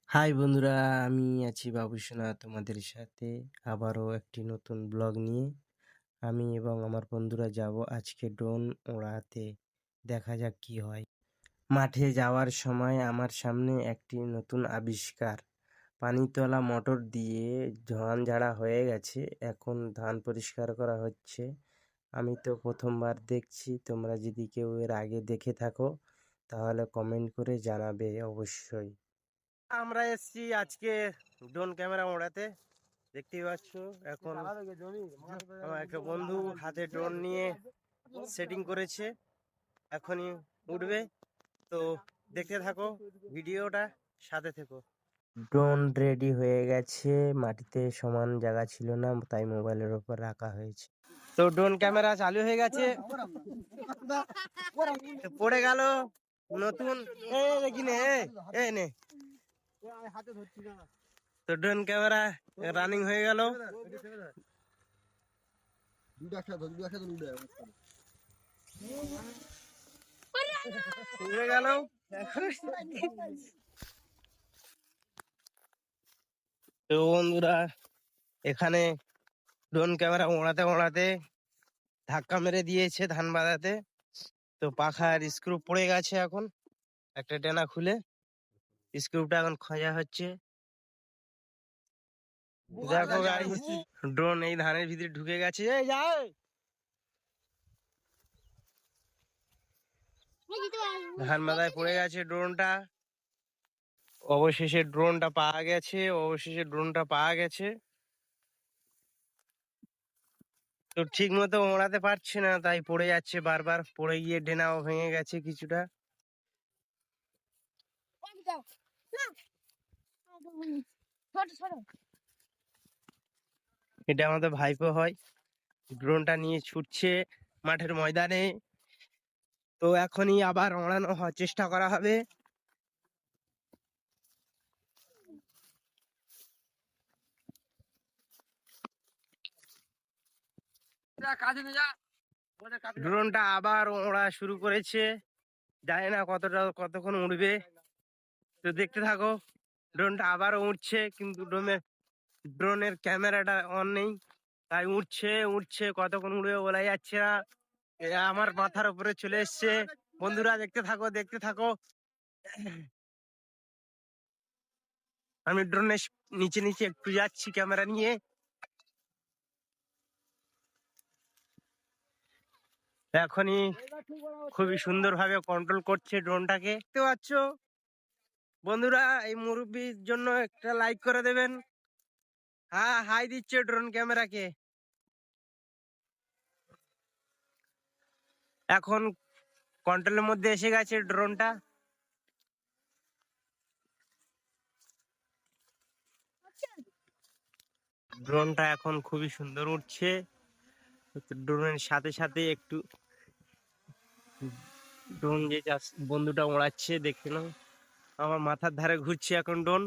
High বন্ধুরা, আমি আছি বাবুসোনা তোমাদের সাথে আবারও একটি নতুন ব্লগ নিয়ে। আমি এবং আমার বন্ধুরা যাব আজকে ড্রোন ওড়াতে। দেখা যাক কি হয়। মাঠে যাওয়ার সময় আমার সামনে একটি নতুন আবিষ্কার। পানিতলা মোটর দিয়ে ধান ঝাড়া হয়ে গেছে, এখন ধান পরিষ্কার করা হচ্ছে। আমি তো প্রথমবার দেখছি, তোমরা যদি কেউ এর আগে দেখে থাকো তাহলে কমেন্ট করে জানাবে অবশ্যই। আমরা এসেছি আজকে ড্রোন ক্যামেরা ওড়াতে, দেখতেই পাচ্ছ। এখন আমার একটা বন্ধু হাতে ড্রোন নিয়ে সেটিং করেছে, এখনই উঠবে। তো দেখতে থাকো ভিডিওটা, সাথে থেকো। ড্রোন রেডি হয়ে গেছে, মাটিতে সমান জায়গা ছিল না তাই মোবাইলের উপর রাখা হয়েছে। তো ড্রোন ক্যামেরা চালু হয়ে গেছে, পড়ে গেল নতুন। দেখি নে, এই নে। তো ড্রোন ক্যামেরা রানিং হয়ে গেল। উড়ে গেল। তো বন্ধুরা, এখানে ড্রোন ক্যামেরা ওড়াতে ওড়াতে ধাক্কা মেরে দিয়েছে ধান বাঁধাতে। তো পাখার স্ক্রু পড়ে গেছে, এখন একটা টেনা খুলে স্ক্রুটা এখন খোঁজা হচ্ছে। দেখো গাইস, ড্রোন এই ধানের ভিতরে ঢুকে গেছে। এই যাও, ধান বাঁধায় পড়ে গেছে ড্রোনটা। অবশেষে ড্রোনটা পাওয়া গেছে। তো ঠিক মতো ওড়াতে পারছে না, তাই পড়ে যাচ্ছে বারবার, পড়ে গিয়ে ডেনাও ভেঙে গেছে কিছুটা। এটা আমাদের ভাইপো হয়, ড্রোনটা নিয়ে ছুটছে মাঠের ময়দানে। তো এখনই আবার ওড়ানো হওয়ার চেষ্টা করা হবে। ড্রোনটা আবার ওড়া শুরু করেছে, জানি না কতক্ষণ উড়বে। তো দেখতে থাকো, ড্রোনটা আবারও উঠছে, কিন্তু ড্রোনের ক্যামেরাটা অন নেই, তাই উঠছে কতক্ষণ উড়বে বলা যাচ্ছে না। আমার মাথার উপরে চলে এসছে। বন্ধুরা দেখতে থাকো। আমি ড্রোনের নিচে নিচে একটু যাচ্ছি ক্যামেরা নিয়ে। এখনই খুবই সুন্দরভাবে কন্ট্রোল করছে ড্রোনটাকে, দেখতে পাচ্ছ বন্ধুরা। এই মুরব্বির জন্য একটা লাইক করে দেবেন। হ্যাঁ, হাই দিচ্ছে ড্রোন ক্যামেরাকে। এখন কন্ট্রোলের মধ্যে এসে গেছে ড্রোনটা। ড্রোনটা এখন খুবই সুন্দর উঠছে। ড্রোনের সাথে সাথে একটু ড্রোন যে বন্ধুটা ওড়াচ্ছে দেখে নাও, আমার মাথার ধারে ঘুরছে এখন ড্রোন।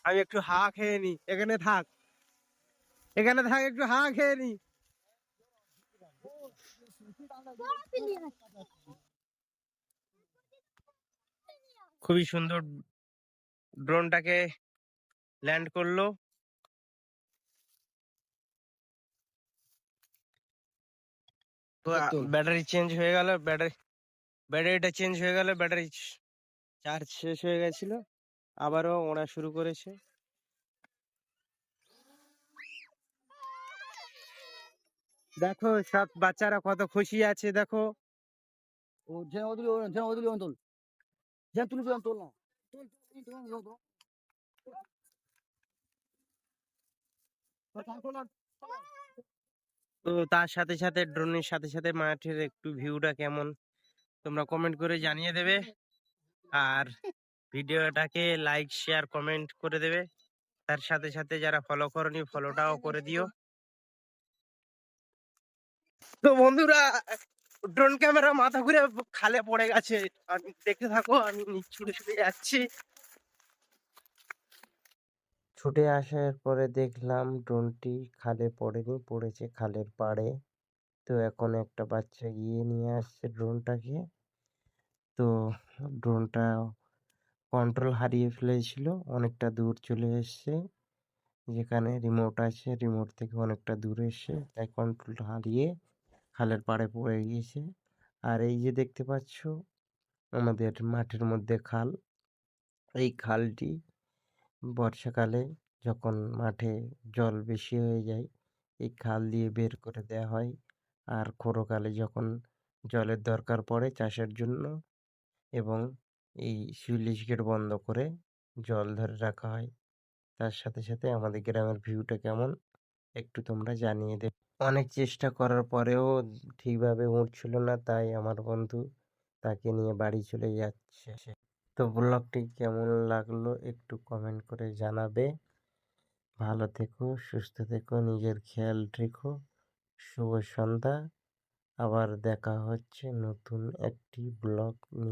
আমি একটু হাওয়া খেয়ে নি, এখানে থাক একটু হাওয়া খেয়ে নি। খুবই সুন্দর ড্রোনটাকে ল্যান্ড করলো। তো ব্যাটারি চেঞ্জ হয়ে গেল, ব্যাটারিটা চেঞ্জ হয়ে গেল, ব্যাটারি চার্জ শেষ হয়ে গেছিল, আবারও ওড়া শুরু করেছে। দেখো সব বাচ্চারা কত খুশি আছে, দেখো। তো তার সাথে সাথে ড্রোনের সাথে সাথে মাঠের একটু ভিউটা কেমন তোমরা কমেন্ট করে জানিয়ে দেবে, আর ভিডিওটাকে লাইক শেয়ার কমেন্ট করে দেবে। তার সাথে সাথে যারা ফলো করনি ফলোটাও করে দিও। তো বন্ধুরা, ড্রোন ক্যামেরা মাথা ঘুরে খালে পড়ে গেছে। আমি দেখতে থাকো, আমি ছুটে ছুটে যাচ্ছি। ছুটে আসার পরে দেখলাম ড্রোনটি খালে পড়েনি, পড়েছে খালের পাড়ে। তো এখন একটা বাচ্চা গিয়ে নিয়ে আসছে ড্রোনটাকে। তো ড্রোনটা কন্ট্রোল হারিয়ে ফেলেছিল, অনেকটা দূর চলে এসছে। যেখানে রিমোট আছে, রিমোট থেকে অনেকটা দূরে এসে তাই কন্ট্রোলটা হারিয়ে খালের পাড়ে পড়ে গিয়েছে। আর এই যে দেখতে পাচ্ছ আমাদের মাঠের মধ্যে খাল, এই খালটি বর্ষাকালে যখন মাঠে জল বেশি হয়ে যায় এই খাল দিয়ে বের করে দেওয়া হয়। আর খরাকালে যখন জলের দরকার পড়ে চাষের জন্য এবং এই সুইচ গেট বন্ধ করে জল ধরে রাখা হয়। তার সাথে সাথে আমাদের গ্রামের ভিউটা কেমন একটু তোমরা জানিয়ে দেবে। অনেক চেষ্টা করার পরেও ঠিকভাবে উঠছিল না, তাই আমার বন্ধু তাকে নিয়ে বাড়ি চলে যাচ্ছে। তো ব্লগটি কেমন লাগলো একটু কমেন্ট করে জানাবে। ভালো থেকো, সুস্থ থেকো, নিজের খেয়াল রেখো। শুভ সন্ধ্যা। আবার দেখা হচ্ছে নতুন একটি ব্লগ নিয়ে।